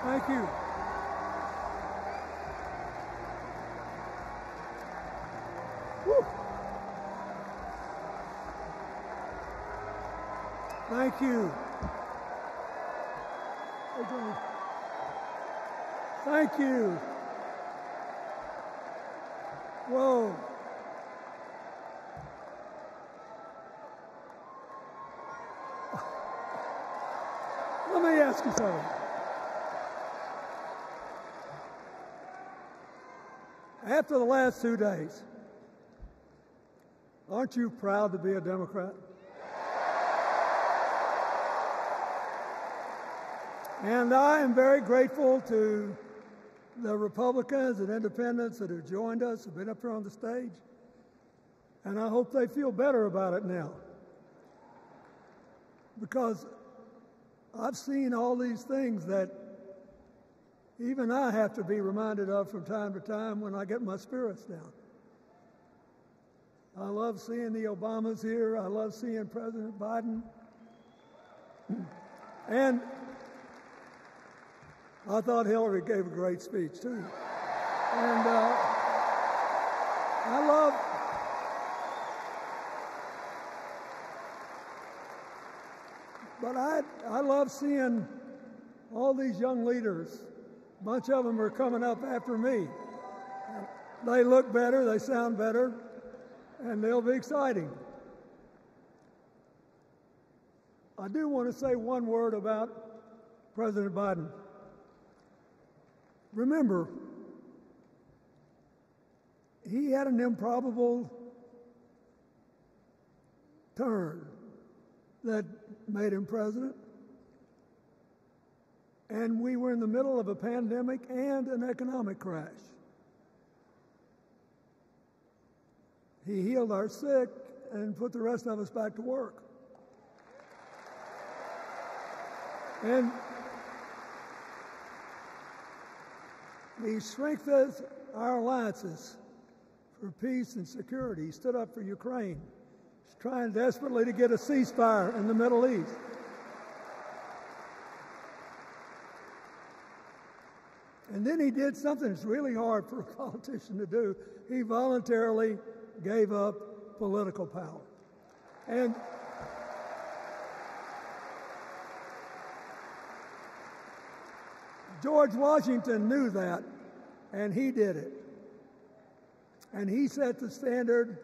Thank you. Woo. Thank you. Thank you. Whoa. Let me ask you something. After the last 2 days, aren't you proud to be a Democrat? And I am very grateful to the Republicans and independents that have joined us, have been up here on the stage, and I hope they feel better about it now. Because I've seen all these things that even I have to be reminded of from time to time when I get my spirits down. I love seeing the Obamas here. I love seeing President Biden. And I thought Hillary gave a great speech, too. And I love seeing all these young leaders. A bunch of them are coming up after me. They look better, they sound better, and they'll be exciting. I do want to say one word about President Biden. Remember, he had an improbable turn that made him president. And we were in the middle of a pandemic and an economic crash. He healed our sick and put the rest of us back to work. And he strengthened our alliances for peace and security. He stood up for Ukraine. He's trying desperately to get a ceasefire in the Middle East. And then he did something that's really hard for a politician to do. He voluntarily gave up political power. And George Washington knew that, and he did it. And he set the standard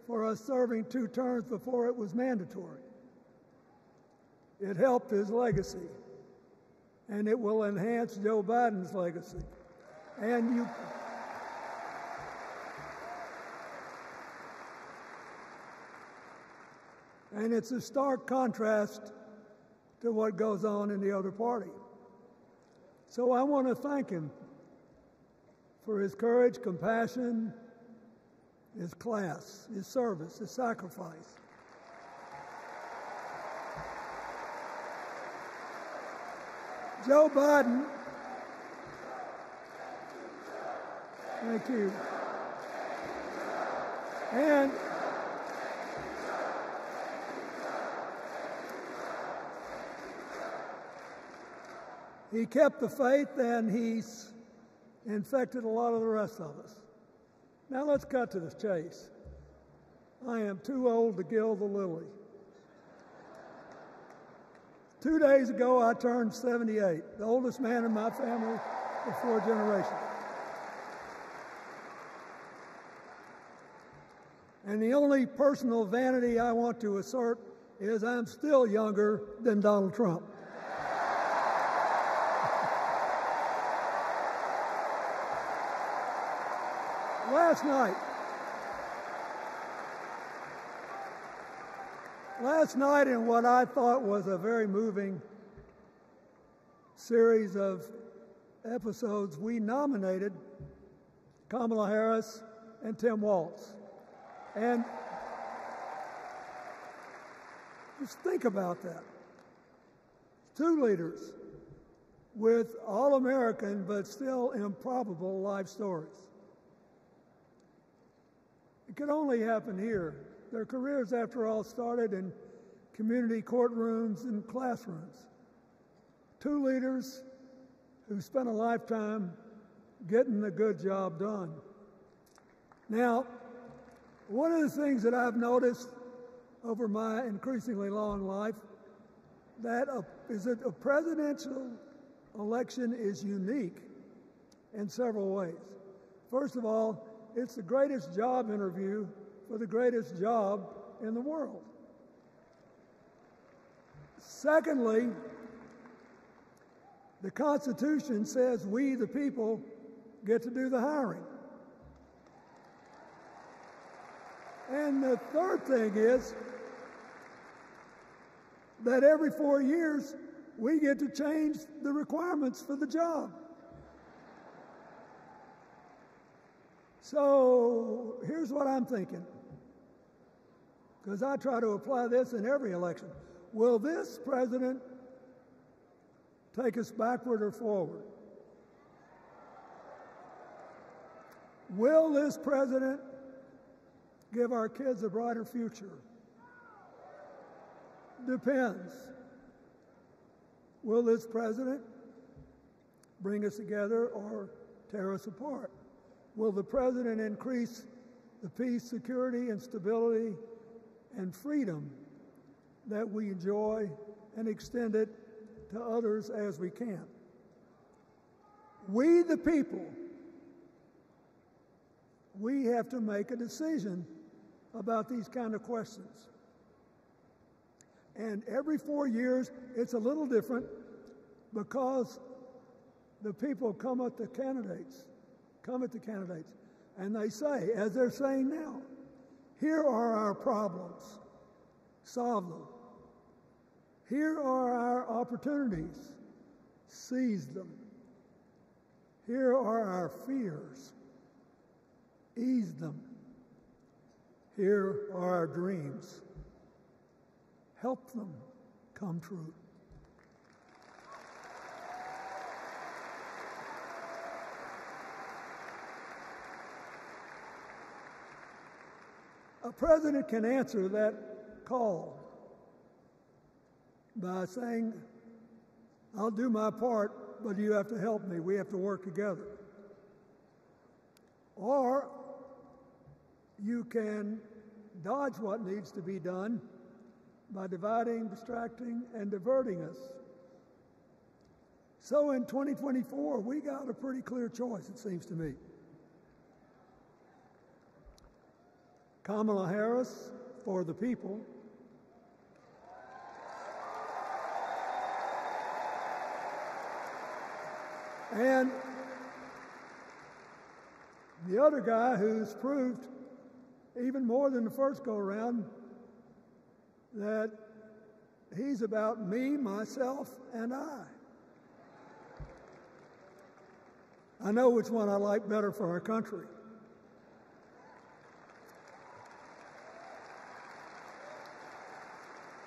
for us serving 2 terms before it was mandatory. It helped his legacy, and it will enhance Joe Biden's legacy. And it's a stark contrast to what goes on in the other party. So I want to thank him for his courage, compassion, his class, his service, his sacrifice. Joe Biden, thank you. And he kept the faith, and he's infected a lot of the rest of us. Now let's cut to the chase. I am too old to gild the lily. 2 days ago, I turned 78, the oldest man in my family of 4 generations. And the only personal vanity I want to assert is I'm still younger than Donald Trump. Last night, in what I thought was a very moving series of episodes, we nominated Kamala Harris and Tim Walz. And just think about that. 2 leaders with all-American but still improbable life stories. It could only happen here. Their careers, after all, started in community courtrooms and classrooms. 2 leaders who spent a lifetime getting the good job done. Now, one of the things that I've noticed over my increasingly long life is that a presidential election is unique in several ways. First of all, it's the greatest job interview for the greatest job in the world. Secondly, the Constitution says we, the people, get to do the hiring. And the third thing is that every 4 years, we get to change the requirements for the job. So here's what I'm thinking, because I try to apply this in every election. Will this president take us backward or forward? Will this president give our kids a brighter future? Depends. Will this president bring us together or tear us apart? Will the president increase the peace, security, and stability and freedom that we enjoy and extend it to others as we can? We, the people, we have to make a decision about these kind of questions. And every 4 years, it's a little different because the people come at the candidates, and they say, as they're saying now, here are our problems, solve them. Here are our opportunities, seize them. Here are our fears, ease them. Here are our dreams, help them come true. A president can answer that call by saying, I'll do my part, but you have to help me. We have to work together. Or you can dodge what needs to be done by dividing, distracting, and diverting us. So in 2024, we got a pretty clear choice, it seems to me. Kamala Harris for the people, and the other guy who's proved even more than the first go-around that he's about me, myself, and I. I know which one I like better for our country.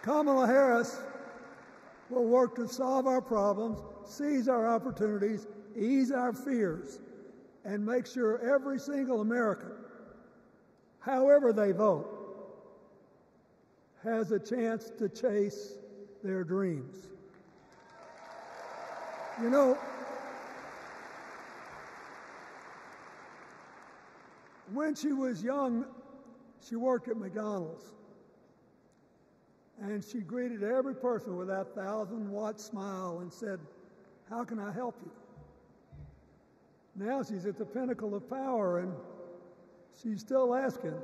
Kamala Harris will work to solve our problems, seize our opportunities, ease our fears, and make sure every single American, however they vote, has a chance to chase their dreams. You know, when she was young, she worked at McDonald's. And she greeted every person with that 1,000-watt smile and said, "How can I help you?" Now she's at the pinnacle of power, and she's still asking,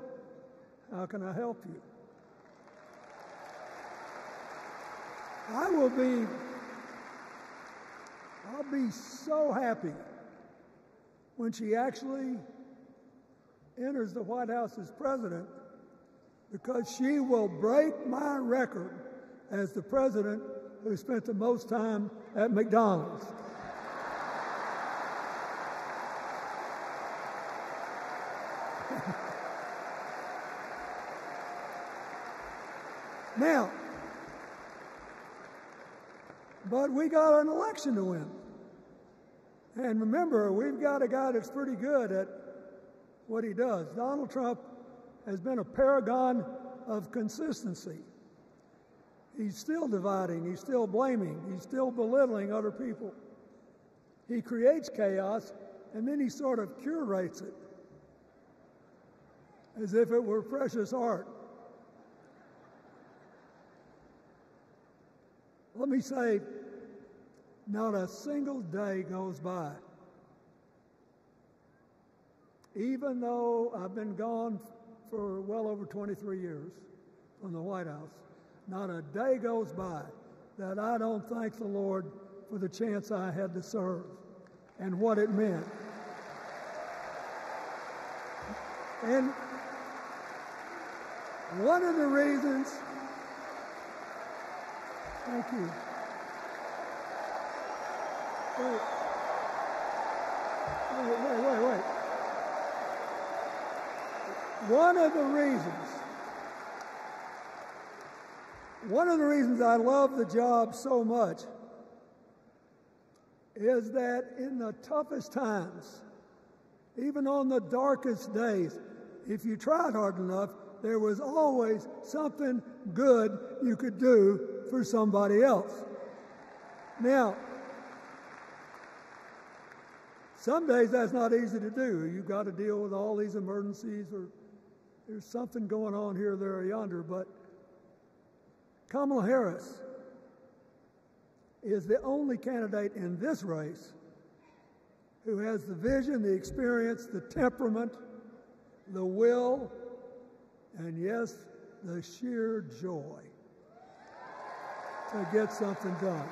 "How can I help you?" I'll be so happy when she actually enters the White House as president, because she will break my record as the president who spent the most time at McDonald's. Now, but we got an election to win. And remember, we've got a guy that's pretty good at what he does. Donald Trump has been a paragon of consistency. He's still dividing, he's still blaming, he's still belittling other people. He creates chaos, and then he sort of curates it as if it were precious art. Let me say, not a single day goes by, even though I've been gone for well over 23 years from the White House, not a day goes by that I don't thank the Lord for the chance I had to serve and what it meant. And one of the reasons, thank you. Wait. One of the reasons I love the job so much is that in the toughest times, even on the darkest days, if you tried hard enough, there was always something good you could do for somebody else. Now, some days that's not easy to do. You've got to deal with all these emergencies, or there's something going on here, there, or yonder. But Kamala Harris is the only candidate in this race who has the vision, the experience, the temperament, the will, and yes, the sheer joy to get something done.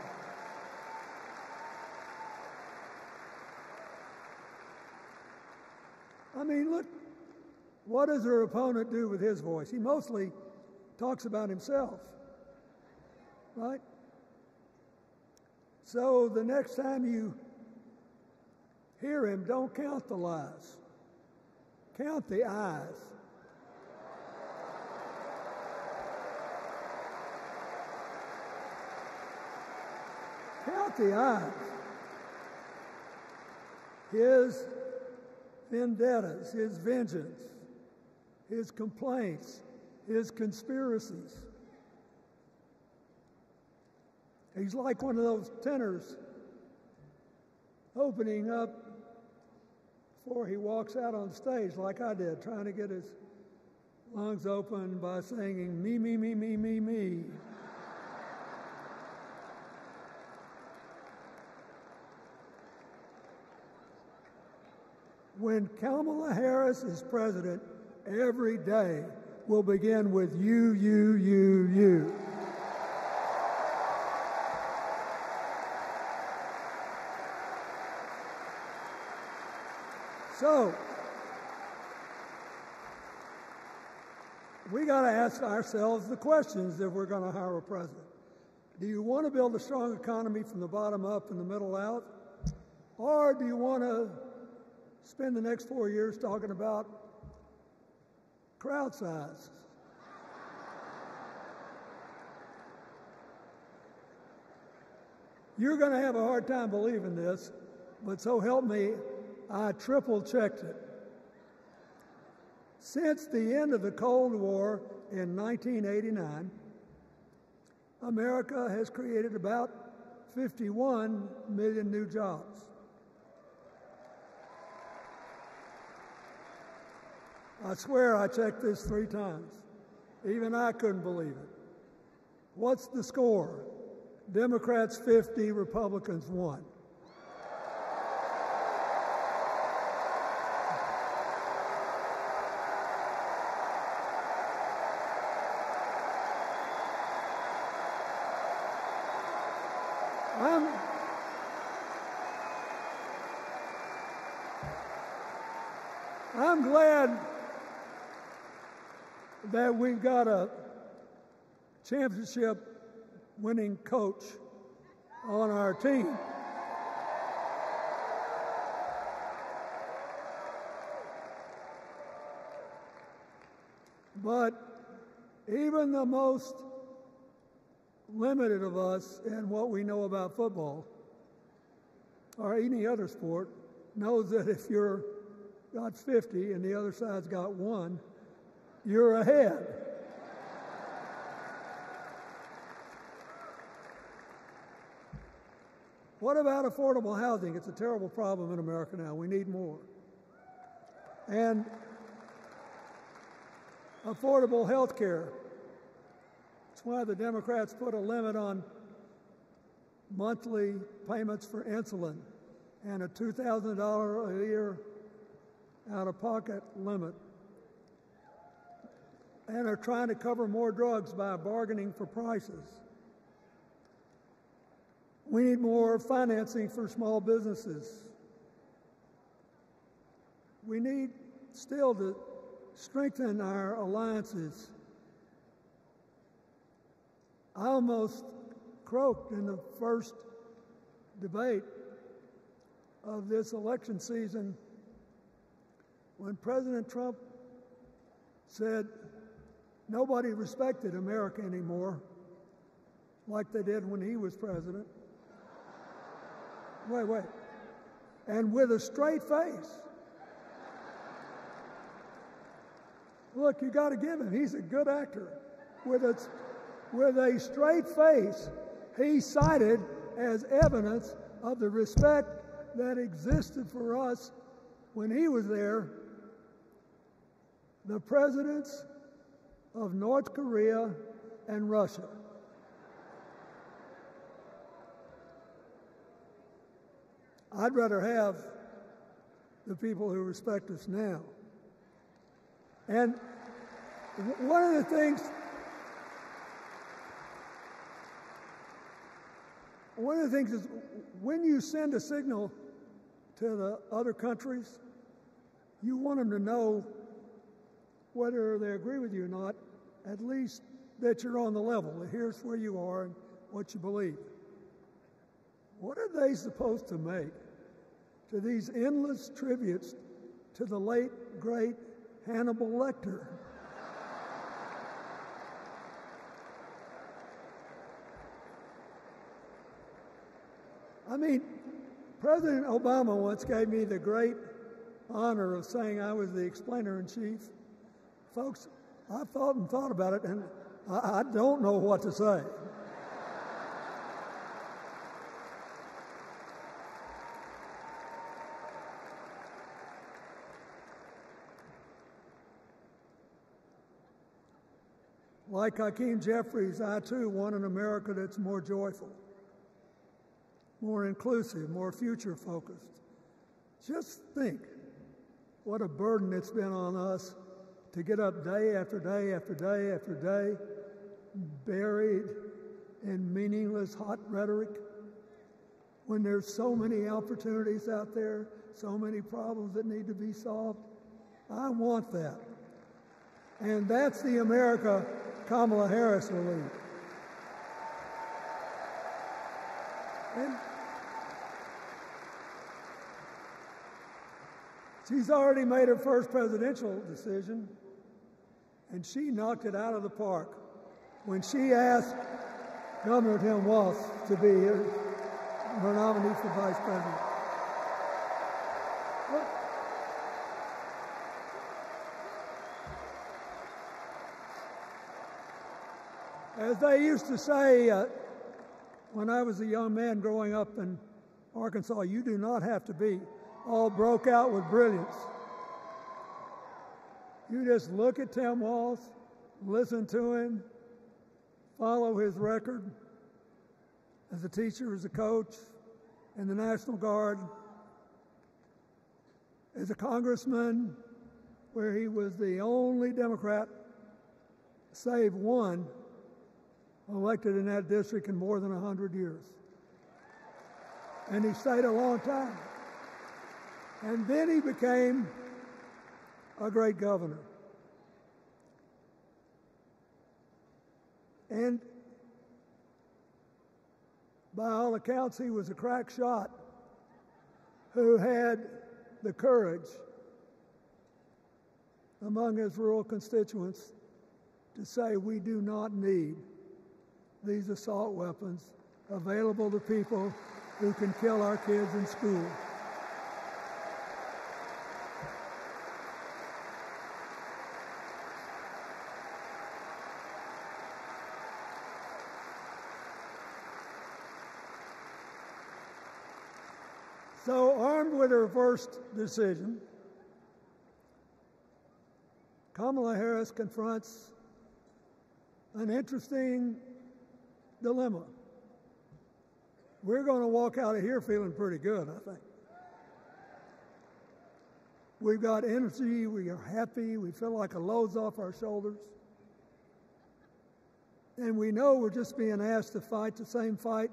I mean, look, what does her opponent do with his voice? He mostly talks about himself, right? So the next time you hear him, don't count the lies. Count the eyes. Count the eyes. His vendettas, his vengeance, his complaints, his conspiracies. He's like one of those tenors opening up before he walks out on stage, like I did, trying to get his lungs open by singing, me, me, me, me, me, me. When Kamala Harris is president, every day will begin with you, you, you, you. So, we got to ask ourselves the questions if we're going to hire a president. Do you want to build a strong economy from the bottom up and the middle out? Or do you want to spend the next 4 years talking about crowd size? You're going to have a hard time believing this, but so help me, I triple-checked it. Since the end of the Cold War in 1989, America has created about 51 million new jobs. I swear I checked this 3 times. Even I couldn't believe it. What's the score? Democrats 50, Republicans 1. I'm glad that we've got a championship-winning coach on our team. But even the most limited of us in what we know about football or any other sport knows that if you're got 50 and the other side's got 1, you're ahead. What about affordable housing? It's a terrible problem in America now. We need more. And affordable health care. That's why the Democrats put a limit on monthly payments for insulin and a $2,000 a year out-of-pocket limit. And are trying to cover more drugs by bargaining for prices. We need more financing for small businesses. We need still to strengthen our alliances. I almost croaked in the first debate of this election season when President Trump said nobody respected America anymore like they did when he was president. Wait. And with a straight face. Look, you got to give him. He's a good actor. With a straight face, he cited as evidence of the respect that existed for us when he was there the presidents of North Korea and Russia. I'd rather have the people who respect us now. And one of the things is when you send a signal to the other countries, you want them to know whether they agree with you or not, at least that you're on the level. Here's where you are and what you believe. What are they supposed to make to these endless tributes to the late, great Hannibal Lecter? I mean, President Obama once gave me the great honor of saying I was the explainer-in-chief. Folks, I've thought about it, and I don't know what to say. Like Hakeem Jeffries, I too want an America that's more joyful, more inclusive, more future-focused. Just think what a burden it's been on us to get up day after day after day after day, buried in meaningless hot rhetoric, when there's so many opportunities out there, so many problems that need to be solved. I want that. And that's the America Kamala Harris will lead. And she's already made her first presidential decision, and she knocked it out of the park when she asked Governor Tim Walz to be her nominee for vice president. Look, as they used to say when I was a young man growing up in Arkansas, you do not have to be all broke out with brilliance. You just look at Tim Walz, listen to him, follow his record as a teacher, as a coach, in the National Guard, as a congressman, where he was the only Democrat, save one, elected in that district in more than 100 years. And he stayed a long time. And then he became a great governor. And by all accounts, he was a crack shot who had the courage among his rural constituents to say, we do not need these assault weapons available to people who can kill our kids in school. So, armed with her first decision, Kamala Harris confronts an interesting dilemma. We're going to walk out of here feeling pretty good, I think. We've got energy, we are happy, we feel like a load's off our shoulders. And we know we're just being asked to fight the same fight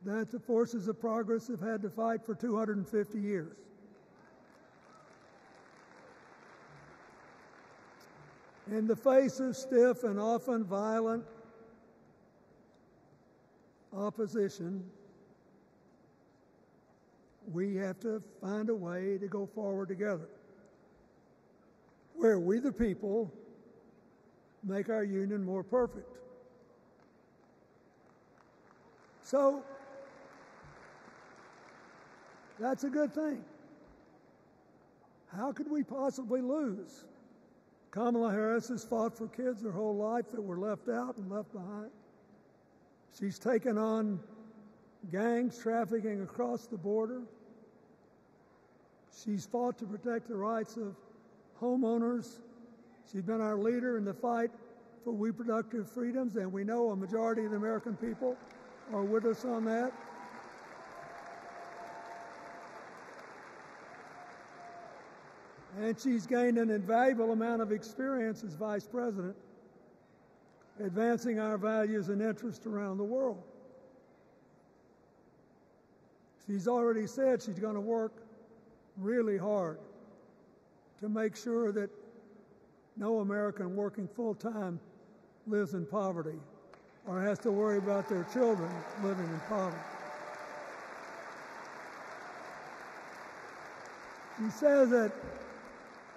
that the forces of progress have had to fight for 250 years. In the face of stiff and often violent opposition, we have to find a way to go forward together, where we, the people, make our union more perfect. So, that's a good thing. How could we possibly lose? Kamala Harris has fought for kids her whole life that were left out and left behind. She's taken on gangs trafficking across the border. She's fought to protect the rights of homeowners. She's been our leader in the fight for reproductive freedoms, and we know a majority of the American people are with us on that. And she's gained an invaluable amount of experience as vice president, advancing our values and interests around the world. She's already said she's going to work really hard to make sure that no American working full-time lives in poverty or has to worry about their children living in poverty. She says that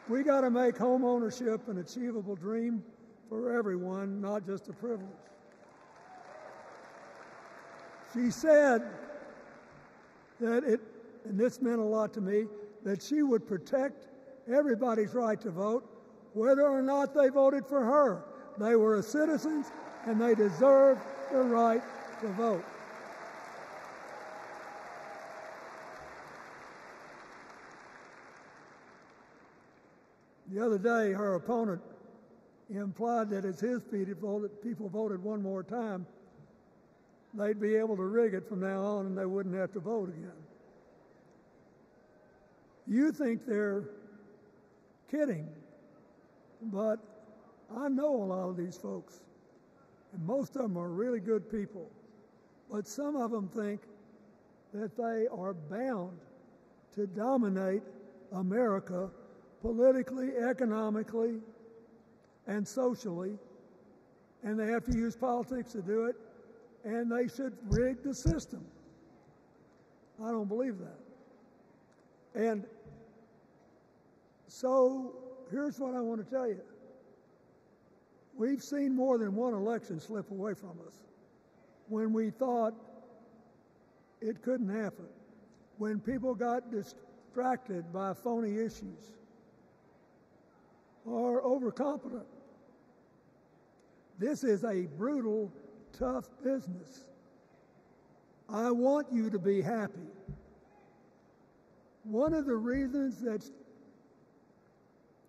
we got to make home ownership an achievable dream for everyone, not just a privilege. She said that and this meant a lot to me, that she would protect everybody's right to vote, whether or not they voted for her. They were citizens and they deserved the right to vote. The other day, her opponent implied that as his people voted one more time, they'd be able to rig it from now on and they wouldn't have to vote again. You think they're kidding, but I know a lot of these folks, and most of them are really good people, but some of them think that they are bound to dominate America politically, economically, and socially, and they have to use politics to do it, and they should rig the system. I don't believe that. And so here's what I want to tell you. We've seen more than one election slip away from us when we thought it couldn't happen, when people got distracted by phony issues or overconfident. This is a brutal, tough business. I want you to be happy. One of the reasons that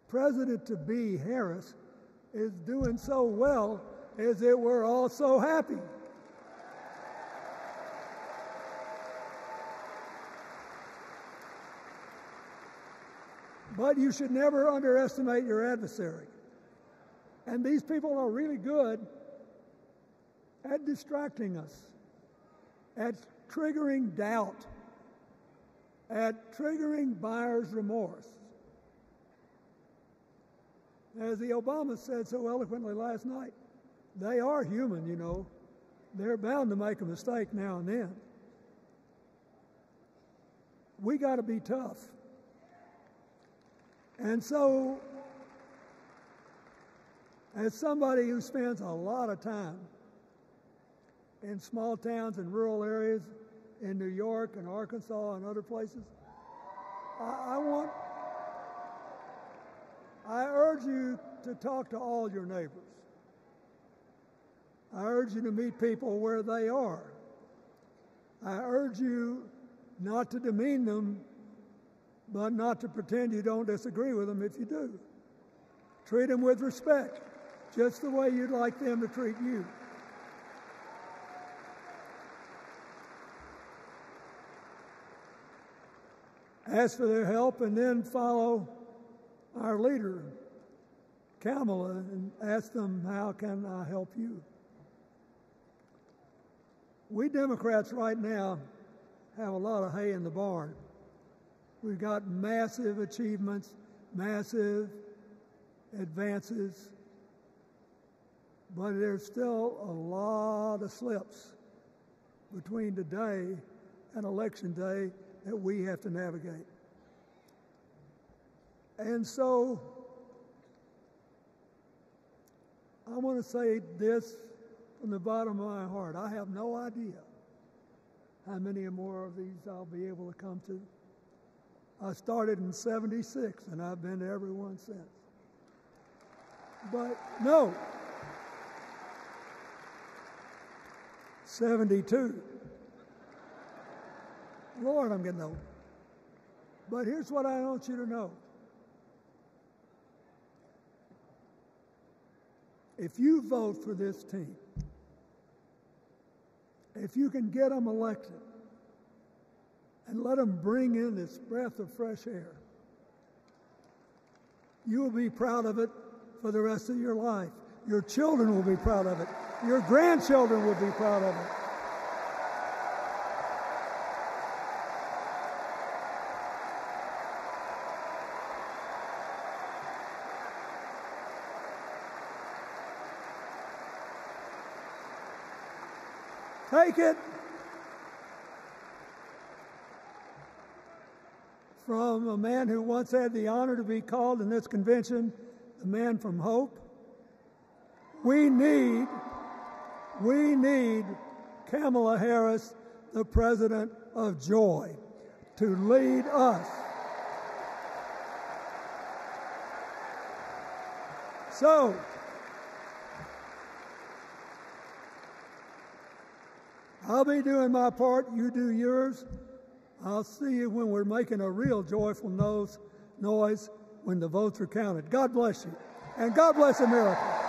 President-to-be Harris is doing so well is that we're all so happy. But you should never underestimate your adversary. And these people are really good at distracting us, at triggering doubt, at triggering buyer's remorse. As the Obama said so eloquently last night, they are human, you know. They're bound to make a mistake now and then. We got to be tough. And so, as somebody who spends a lot of time in small towns and rural areas in New York and Arkansas and other places, I urge you to talk to all your neighbors. I urge you to meet people where they are. I urge you not to demean them, but not to pretend you don't disagree with them if you do. Treat them with respect, just the way you'd like them to treat you. Ask for their help and then follow our leader, Kamala, and ask them, how can I help you? We Democrats right now have a lot of hay in the barn. We've got massive achievements, massive advances, but there's still a lot of slips between today and Election Day that we have to navigate. And so I want to say this from the bottom of my heart. I have no idea how many more of these I'll be able to come to. I started in '76, and I've been to every one since. But no, 72. Lord, I'm getting old. But here's what I want you to know. If you vote for this team, if you can get them elected and let them bring in this breath of fresh air, you will be proud of it for the rest of your life. Your children will be proud of it. Your grandchildren will be proud of it. Take it from a man who once had the honor to be called in this convention the man from hope. We need Kamala Harris, the president of joy, to lead us. So, I'll be doing my part, you do yours. I'll see you when we're making a real joyful noise when the votes are counted. God bless you, and God bless America.